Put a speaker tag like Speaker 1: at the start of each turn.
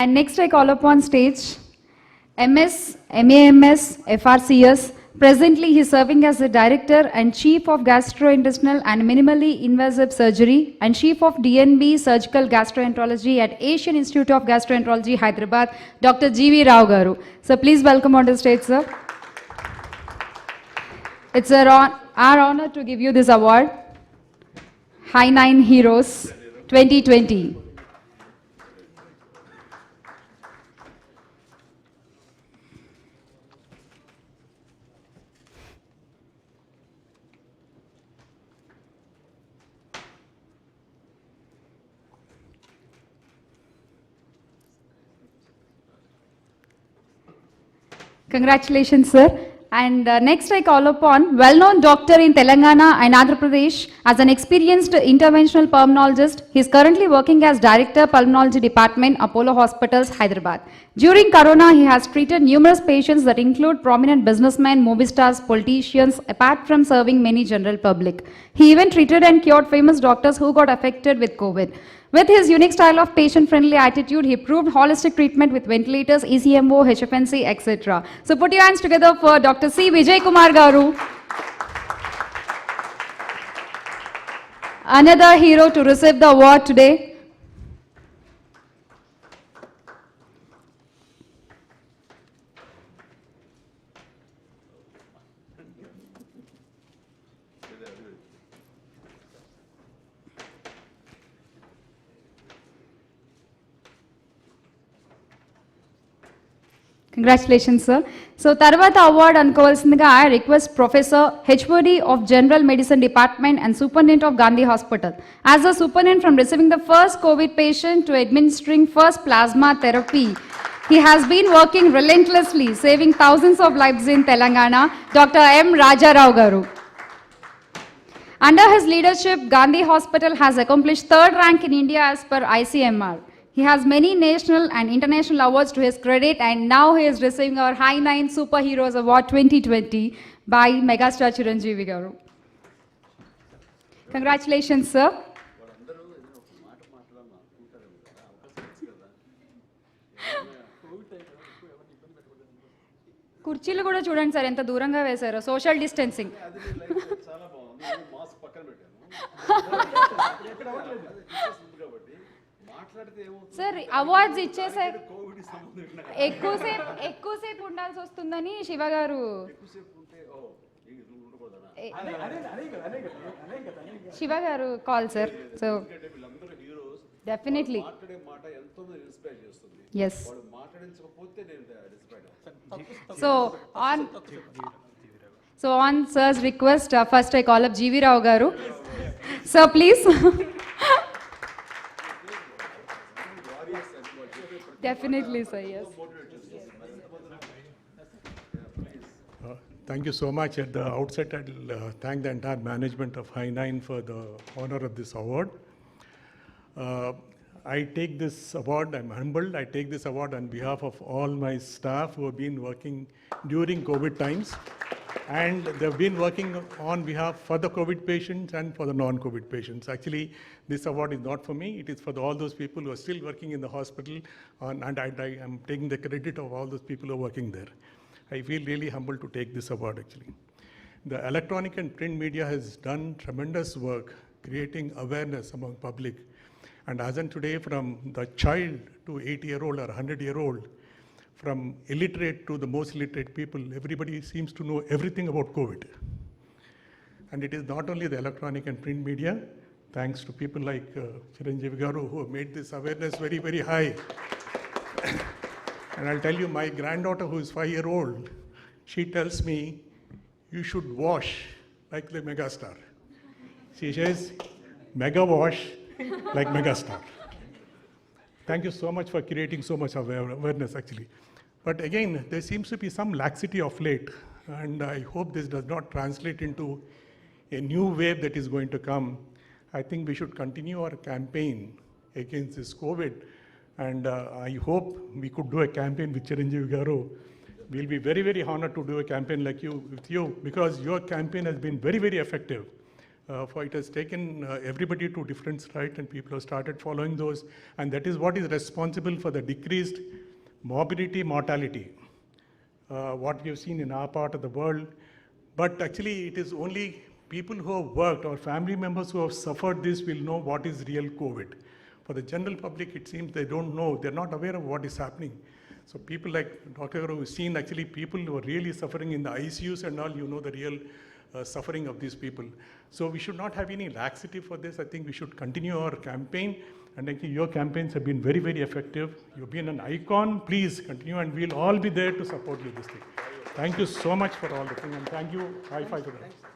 Speaker 1: And next I call upon stage MS, MAMS, FRCS. Presently he is serving as the Director and Chief of Gastrointestinal and Minimally Invasive Surgery and Chief of DNB Surgical Gastroenterology at Asian Institute of Gastroenterology, Hyderabad, Dr. G.V. Rao Garu. So please welcome on the stage, sir. It's our honor to give you this award, Hy9 Heroes 2020. Congratulations, sir. And next I call upon well-known doctor in Telangana and Andhra Pradesh as an experienced interventional pulmonologist. He is currently working as Director Pulmonology Department, Apollo Hospitals, Hyderabad. During Corona, he has treated numerous patients that include prominent businessmen, movie stars, politicians, apart from serving many general public. He even treated and cured famous doctors who got affected with COVID. With his unique style of patient-friendly attitude, he proved holistic treatment with ventilators, ECMO, HFNC, etc. So put your hands together for Dr. C. Vijay Kumar Garu. Another hero to receive the award today. Congratulations, sir. So, Tarvata Award అనుకోవాల్సిందిగా I request Professor HOD of General Medicine Department and Superintendent of Gandhi Hospital. As a superintendent from receiving the first COVID patient to administering first plasma therapy, he has been working relentlessly, saving thousands of lives in Telangana, Dr. M. Raja Rao Garu. Under his leadership, Gandhi Hospital has accomplished third rank in India as per ICMR. He has many national and international awards to his credit, and now he is receiving our Hy9 Superheroes Award 2020 by Megastar Chiranjeevi Garu. Congratulations, sir. కుర్చీలు కూడా చూడండి sir ఎంత దూరంగా వేశారో social distancing sir awards ఇచ్చేసారు ఎక్కువసేపు ఉండాల్సి వస్తుందని Shiva garu Shiva garu call sir so definitely yes So on sir's request, first I call up G.V. Rao Garu. Sir, please. Definitely, sir, yes.
Speaker 2: Thank you so much. At the outset, I'll thank the entire management of Hy9 for the honor of this award. I take this award, I'm humbled, I take this award on behalf of all my staff who have been working during COVID times. And they've been working on behalf for the COVID patients and for the non-COVID patients. Actually, this award is not for me, it is for all those people who are still working in the hospital, and I am taking the credit of all those people who are working there. I feel really humbled to take this award actually. The electronic and print media has done tremendous work creating awareness among public. And as in today, from the child to 80-year-old or 100-year-old, from illiterate to the most literate people, everybody seems to know everything about COVID. And it is not only the electronic and print media, thanks to people like Chiranjeevi Garu who have made this awareness very, very high. And I'll tell you, my granddaughter who is 5-year-old, she tells me, you should wash like the megastar. She says, mega wash like megastar. Thank you so much for creating so much awareness actually. But again, there seems to be some laxity of late, and I hope this does not translate into a new wave that is going to come. I think we should continue our campaign against this COVID, and I hope we could do a campaign with Chiranjeevi Garu. We'll be very, very honored to do a campaign like with you, because your campaign has been very, very effective. For it has taken everybody to different sites, and people have started following those, and that is what is responsible for the decreased morbidity, mortality, what we have seen in our part of the world. But actually, it is only people who have worked or family members who have suffered this will know what is real COVID. For the general public, it seems they don't know, they're not aware of what is happening. So people like Dr. Garu have seen actually people who are really suffering in the ICUs and all, you know the real suffering of these people. So we should not have any laxity for this. I think we should continue our campaign, and I think your campaigns have been very, very effective. You've been an icon. Please continue, and we'll all be there to support you this thing. Thank you so much for all the thing, and thank you. High five to them.